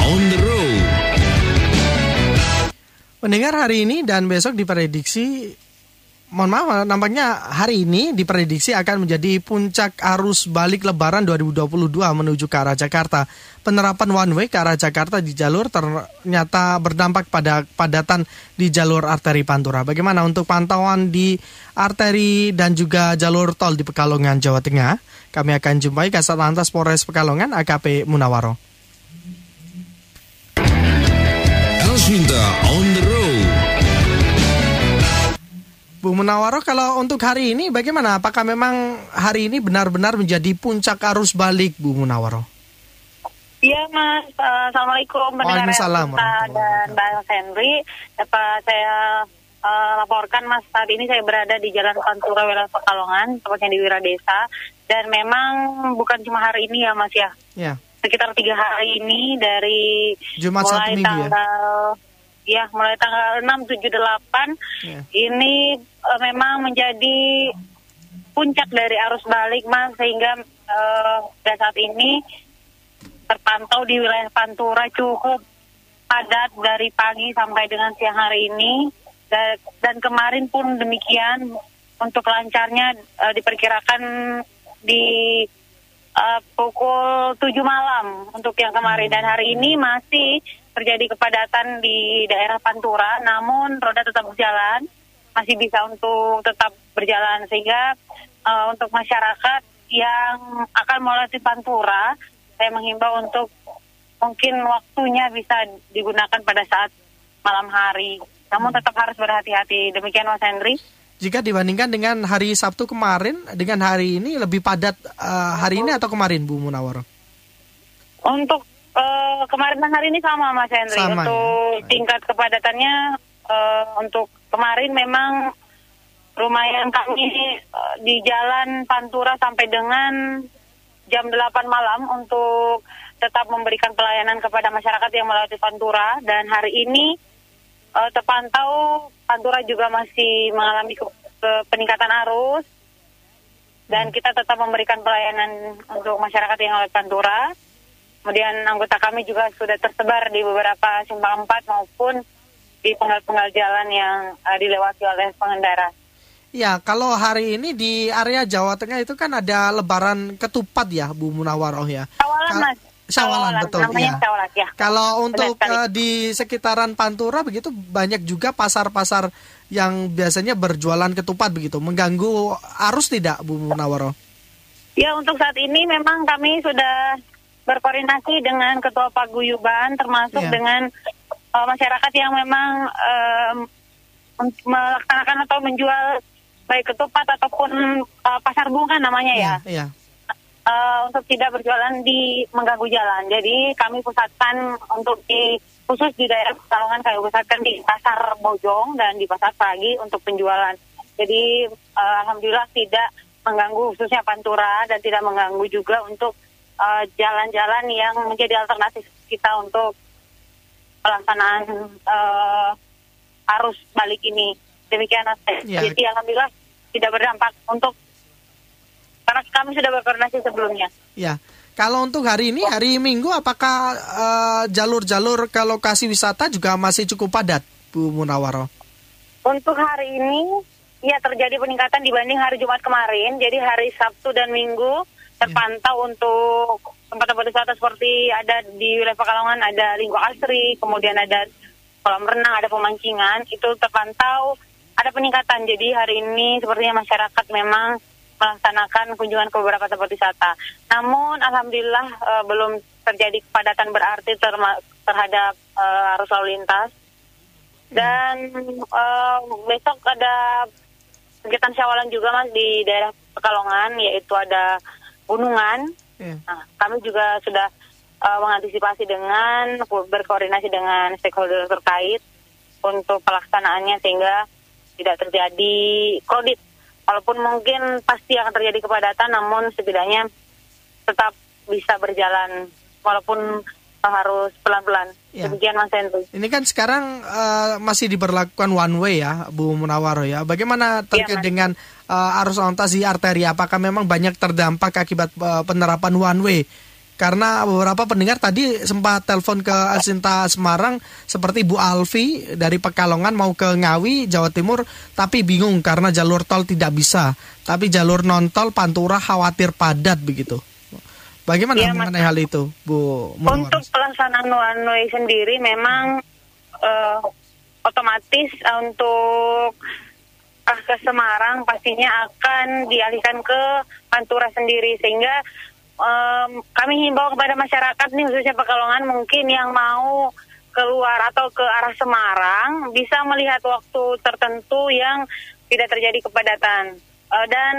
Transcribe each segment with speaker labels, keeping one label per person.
Speaker 1: on the road.
Speaker 2: Pendengar, hari ini dan besok diprediksi, nampaknya hari ini diprediksi akan menjadi puncak arus balik Lebaran 2022 menuju ke arah Jakarta. Penerapan one way ke arah Jakarta di jalur ternyata berdampak pada kepadatan di jalur arteri Pantura. Bagaimana untuk pantauan di arteri dan juga jalur tol di Pekalongan, Jawa Tengah? Kami akan jumpai Kasat Lantas Polres Pekalongan, AKP Munawaro.
Speaker 1: Elswinta on the road.
Speaker 2: Bu Munawaro, kalau untuk hari ini bagaimana? Apakah memang hari ini benar-benar menjadi puncak arus balik, Bu Munawaro?
Speaker 3: Iya, Mas. Assalamualaikum.
Speaker 2: Waalaikumsalam.
Speaker 3: Dan Mbak Henry, dapat saya laporkan, Mas, saat ini saya berada di Jalan Pantura, wilayah Pekalongan, tepatnya di Wiradesa. Dan memang bukan cuma hari ini ya, Mas ya.
Speaker 2: Ya.
Speaker 3: Sekitar 3 hari ini dari
Speaker 2: Jumat
Speaker 3: mulai
Speaker 2: Sabtu Minggu
Speaker 3: mulai tanggal 6, 7, 8 ini memang menjadi puncak dari arus balik, Mas, sehingga pada saat ini terpantau di wilayah Pantura cukup padat dari pagi sampai dengan siang hari ini, dan kemarin pun demikian. Untuk lancarnya diperkirakan di pukul 7 malam untuk yang kemarin, dan hari ini masih terjadi kepadatan di daerah Pantura, namun roda tetap berjalan, masih bisa untuk tetap berjalan, sehingga untuk masyarakat yang akan melewati Pantura, saya menghimbau untuk mungkin waktunya bisa digunakan pada saat malam hari, namun tetap harus berhati-hati. Demikian, Mas Henry.
Speaker 2: Jika dibandingkan dengan hari Sabtu kemarin, dengan hari ini lebih padat hari ini atau kemarin, Bu Munawaro?
Speaker 3: Untuk kemarin dan hari ini sama, Mas Henry.
Speaker 2: Sama,
Speaker 3: untuk tingkat kepadatannya, untuk kemarin memang lumayan, kami di Jalan Pantura sampai dengan jam 8 malam untuk tetap memberikan pelayanan kepada masyarakat yang melewati Pantura, dan hari ini terpantau Pantura juga masih mengalami peningkatan arus, dan kita tetap memberikan pelayanan untuk masyarakat yang melewati Pantura. Kemudian anggota kami juga sudah tersebar di beberapa simpang 4 maupun di penggal-penggal jalan yang dilewati oleh pengendara.
Speaker 2: Ya, kalau hari ini di area Jawa Tengah itu kan ada lebaran ketupat ya, Bu Munawaro ya.
Speaker 3: Syawalan, Mas.
Speaker 2: Syawalan, betul ya.
Speaker 3: Syawalan, ya.
Speaker 2: Kalau untuk di sekitaran Pantura begitu banyak juga pasar-pasar yang biasanya berjualan ketupat begitu, mengganggu arus tidak, Bu Munawaro?
Speaker 3: Ya, untuk saat ini memang kami sudah berkoordinasi dengan Ketua Paguyuban, termasuk dengan masyarakat yang memang melaksanakan atau menjual baik ketupat ataupun pasar bunga namanya ya.
Speaker 2: Iya.
Speaker 3: Untuk tidak berjualan di mengganggu jalan. Jadi kami pusatkan untuk khusus di daerah Pekalongan, kami pusatkan di Pasar Bojong dan di Pasar Pagi untuk penjualan. Jadi alhamdulillah tidak mengganggu khususnya Pantura, dan tidak mengganggu juga untuk jalan-jalan yang menjadi alternatif kita untuk pelaksanaan arus balik ini. Demikian, jadi alhamdulillah tidak berdampak untuk, karena kami sudah berkoordinasi sebelumnya. Ya,
Speaker 2: kalau untuk hari ini, hari Minggu, apakah jalur-jalur ke lokasi wisata juga masih cukup padat, Bu Munawaro?
Speaker 3: Untuk hari ini, ya terjadi peningkatan dibanding hari Jumat kemarin. Jadi hari Sabtu dan Minggu terpantau untuk tempat-tempat wisata seperti ada di wilayah Pekalongan, ada Linggo Asri, kemudian ada kolam renang, ada pemancingan, itu terpantau ada peningkatan. Jadi hari ini sepertinya masyarakat memang melaksanakan kunjungan ke beberapa tempat wisata. Namun alhamdulillah belum terjadi kepadatan berarti terhadap arus lalu lintas. Dan besok ada kegiatan Syawalan juga, Mas, di daerah Pekalongan, yaitu ada gunungan. Nah, kami juga sudah mengantisipasi dengan berkoordinasi dengan stakeholder terkait untuk pelaksanaannya sehingga tidak terjadi kredit. Walaupun mungkin pasti akan terjadi kepadatan, namun setidaknya tetap bisa berjalan walaupun harus pelan-pelan. Demikian, Mas Henry.
Speaker 2: Ini kan sekarang masih diberlakukan one way ya, Bu Munawaro ya. Bagaimana terkait dengan arus lalu lintas di arteri? Apakah memang banyak terdampak akibat penerapan one way Karena beberapa pendengar tadi sempat telepon ke Alsinta Semarang seperti Bu Alfi dari Pekalongan mau ke Ngawi, Jawa Timur, tapi bingung karena jalur tol tidak bisa. Tapi jalur non-tol Pantura khawatir padat begitu. Bagaimana
Speaker 3: Ya,
Speaker 2: mengenai hal itu, Bu Munawar?
Speaker 3: Untuk pelaksanaan one way sendiri memang otomatis untuk ke Semarang pastinya akan dialihkan ke Pantura sendiri, sehingga kami himbau kepada masyarakat nih, khususnya Pekalongan, mungkin yang mau keluar atau ke arah Semarang bisa melihat waktu tertentu yang tidak terjadi kepadatan. Dan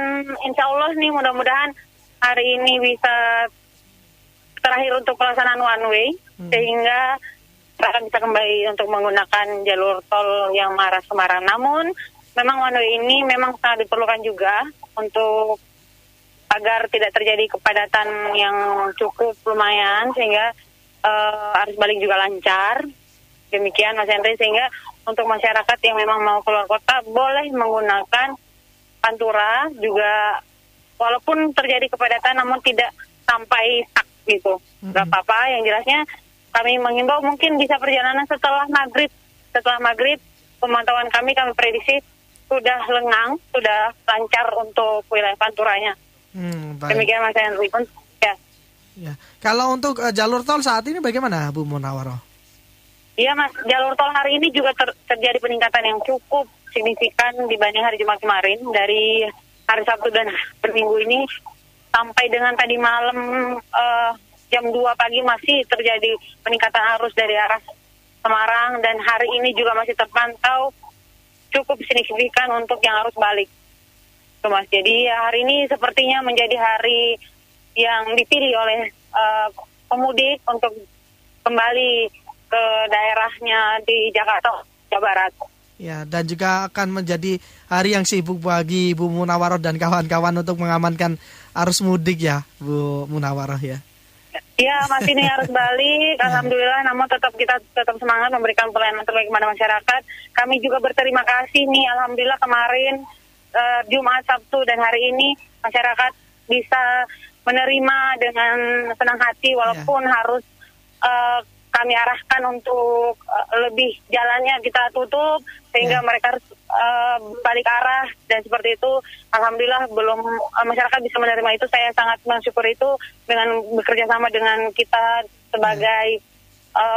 Speaker 3: insya Allah nih mudah-mudahan hari ini bisa terakhir untuk pelaksanaan one way, sehingga akan bisa kembali untuk menggunakan jalur tol yang arah Semarang. Namun memang one way ini memang sangat diperlukan juga untuk agar tidak terjadi kepadatan yang cukup lumayan, sehingga arus balik juga lancar. Demikian Mas Henry, sehingga untuk masyarakat yang memang mau keluar kota boleh menggunakan Pantura juga, walaupun terjadi kepadatan namun tidak sampai stuck gitu. Gak apa-apa, yang jelasnya kami mengimbau mungkin bisa perjalanan setelah maghrib. Setelah maghrib pemantauan kami prediksi sudah lengang, sudah lancar untuk wilayah Panturanya.
Speaker 2: Baik.
Speaker 3: Demikian Mas Henry pun ya.
Speaker 2: Ya. Kalau untuk jalur tol saat ini bagaimana, Bu Munawar?
Speaker 3: Iya Mas, jalur tol hari ini juga terjadi peningkatan yang cukup signifikan dibanding hari Jumat kemarin. Dari hari Sabtu dan Minggu ini sampai dengan tadi malam jam 2 pagi masih terjadi peningkatan arus dari arah Semarang, dan hari ini juga masih terpantau cukup signifikan untuk yang arus balik. Tuh, Mas. Jadi hari ini sepertinya menjadi hari yang dipilih oleh pemudik untuk kembali ke daerahnya di Jakarta, Jawa Barat.
Speaker 2: Ya, dan juga akan menjadi hari yang sibuk bagi Bu Munawar dan kawan-kawan untuk mengamankan arus mudik ya, Bu Munawar ya.
Speaker 3: Ya, masih ini arus balik, alhamdulillah. Namun kita tetap semangat memberikan pelayanan terbaik kepada masyarakat. Kami juga berterima kasih nih, alhamdulillah kemarin Jumat, Sabtu, dan hari ini masyarakat bisa menerima dengan senang hati, walaupun harus kami arahkan untuk lebih jalannya kita tutup sehingga mereka harus balik arah, dan seperti itu alhamdulillah belum masyarakat bisa menerima itu. Saya sangat mensyukur itu dengan bekerja sama dengan kita sebagai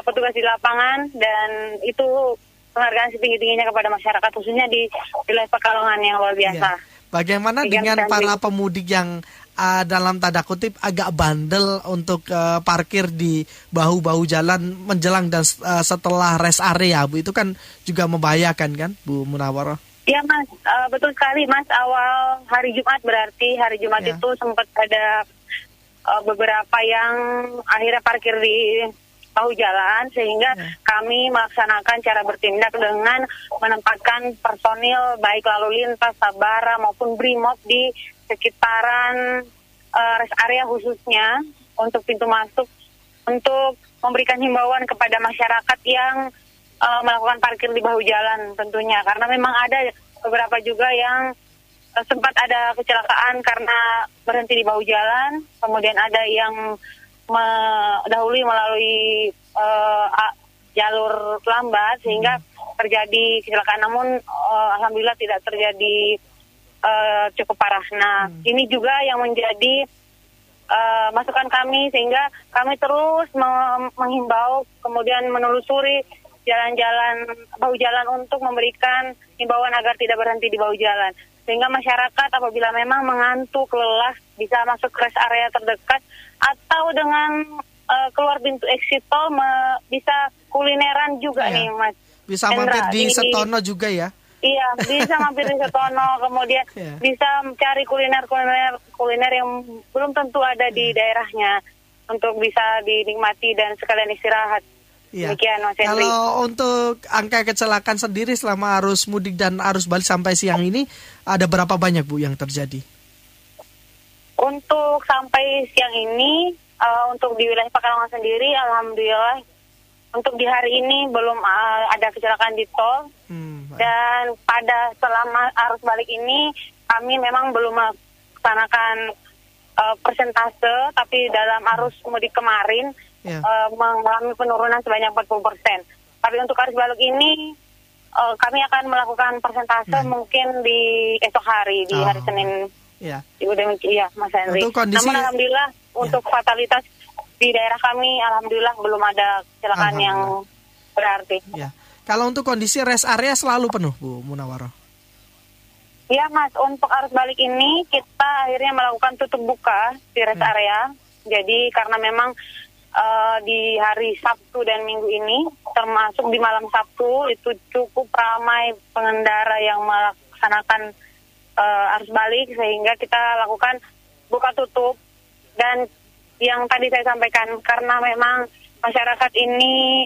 Speaker 3: petugas di lapangan, dan itu penghargaan setinggi-tingginya kepada masyarakat, khususnya di wilayah Pekalongan yang luar biasa.
Speaker 2: Bagaimana dengan para pemudik yang dalam tanda kutip agak bandel untuk parkir di bahu-bahu jalan menjelang dan setelah rest area, Bu? Itu kan juga membahayakan kan, Bu Munawar?
Speaker 3: Iya Mas, betul sekali Mas. Awal hari Jumat, berarti hari Jumat itu sempat ada beberapa yang akhirnya parkir di bahu jalan, sehingga kami melaksanakan cara bertindak dengan menempatkan personil baik lalu lintas, sabara maupun brimob di sekitaran rest area khususnya untuk pintu masuk, untuk memberikan himbauan kepada masyarakat yang melakukan parkir di bahu jalan tentunya, karena memang ada beberapa juga yang sempat ada kecelakaan karena berhenti di bahu jalan, kemudian ada yang mendahului melalui jalur lambat sehingga terjadi kecelakaan, namun alhamdulillah tidak terjadi cukup parah. Nah, ini juga yang menjadi masukan kami, sehingga kami terus menghimbau, kemudian menelusuri jalan-jalan bahu jalan untuk memberikan himbauan agar tidak berhenti di bahu jalan, sehingga masyarakat apabila memang mengantuk, lelah, bisa masuk rest area terdekat, atau dengan keluar pintu exit tol bisa kulineran juga nih Mas.
Speaker 2: Bisa mampir di Setono juga ya?
Speaker 3: Iya, bisa mampir di Setono, kemudian bisa mencari kuliner yang belum tentu ada di daerahnya untuk bisa dinikmati dan sekalian istirahat. Demikian Mas Henry.
Speaker 2: Kalau untuk angka kecelakaan sendiri selama arus mudik dan arus balik sampai siang ini ada berapa banyak Bu yang terjadi?
Speaker 3: Untuk sampai siang ini, untuk di wilayah Pekalongan sendiri, alhamdulillah untuk di hari ini belum ada kecelakaan di tol. Dan pada selama arus balik ini kami memang belum melaksanakan persentase, tapi dalam arus mudik kemarin mengalami penurunan sebanyak 40%. Tapi untuk arus balik ini kami akan melakukan persentase mungkin di esok hari, di hari Senin.
Speaker 2: Ya.
Speaker 3: Mas Henry.
Speaker 2: Kondisi...
Speaker 3: Namun alhamdulillah untuk fatalitas di daerah kami, alhamdulillah belum ada kecelakaan yang berarti.
Speaker 2: Ya. Kalau untuk kondisi rest area selalu penuh, Bu Munawaroh?
Speaker 3: Ya Mas, untuk arus balik ini kita akhirnya melakukan tutup buka di rest area. Jadi karena memang di hari Sabtu dan Minggu ini, termasuk di malam Sabtu, itu cukup ramai pengendara yang melaksanakan arus balik, sehingga kita lakukan buka tutup. Dan yang tadi saya sampaikan, karena memang masyarakat ini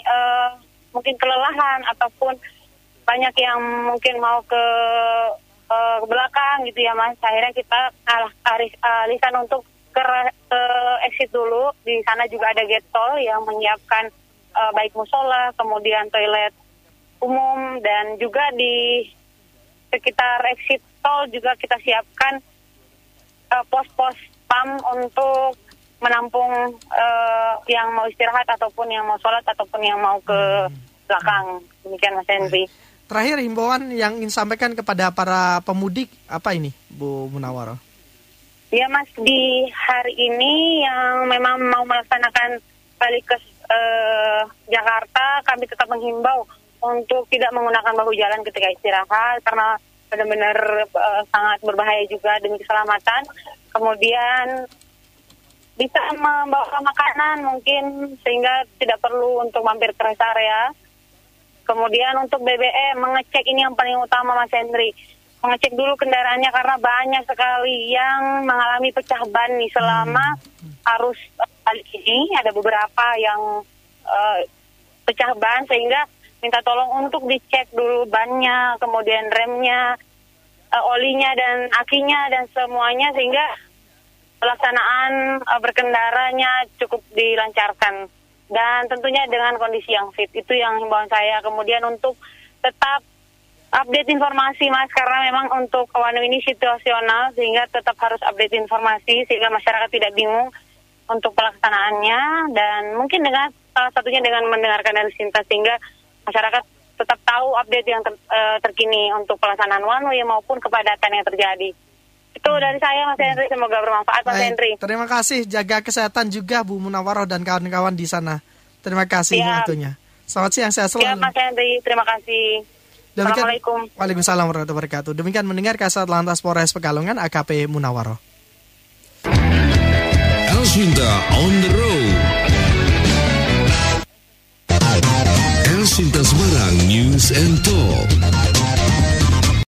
Speaker 3: mungkin kelelahan ataupun banyak yang mungkin mau ke belakang gitu ya Mas, akhirnya kita alihkan untuk ke exit dulu. Di sana juga ada gate tol yang menyiapkan baik musola, kemudian toilet umum, dan juga di sekitar exit tol juga kita siapkan pos-pos PAM untuk menampung yang mau istirahat ataupun yang mau sholat ataupun yang mau ke belakang. Demikian Mas Henry.
Speaker 2: Terakhir, himbauan yang ingin sampaikan kepada para pemudik apa ini, Bu Munawaroh?
Speaker 3: Ya Mas, di hari ini yang memang mau melaksanakan balik ke Jakarta, kami tetap menghimbau untuk tidak menggunakan bahu jalan ketika istirahat, karena benar-benar sangat berbahaya juga demi keselamatan. Kemudian bisa membawa makanan mungkin, sehingga tidak perlu untuk mampir ke rest area. Kemudian untuk BBM, mengecek ini yang paling utama Mas Henry. Mengecek dulu kendaraannya karena banyak sekali yang mengalami pecah ban nih selama arus balik ini. Ada beberapa yang pecah ban, sehingga minta tolong untuk dicek dulu bannya, kemudian remnya, olinya dan akinya dan semuanya, sehingga pelaksanaan berkendaranya cukup dilancarkan. Dan tentunya dengan kondisi yang fit, itu yang himbauan saya. Kemudian untuk tetap update informasi Mas, karena memang untuk one way ini situasional, sehingga tetap harus update informasi sehingga masyarakat tidak bingung untuk pelaksanaannya. Dan mungkin dengan salah satunya dengan mendengarkan dari Sinta, sehingga masyarakat tetap tahu update yang terkini untuk pelaksanaan one way maupun kepadatan yang terjadi. Itu dari saya Mas Henry, semoga bermanfaat Mas Henry.
Speaker 2: Terima kasih, jaga kesehatan juga Bu Munawaroh dan kawan-kawan di sana. Terima kasih waktunya. Selamat siang, sehat selalu.
Speaker 3: Siap Mas Henry, terima kasih. Assalamualaikum.
Speaker 2: Waalaikumsalam warahmatullahi wabarakatuh. Demikian mendengar Kasat Lantas Polres Pekalongan AKP Munawaroh.
Speaker 1: Elswinta on the road. Elswinta Semarang News and Talk.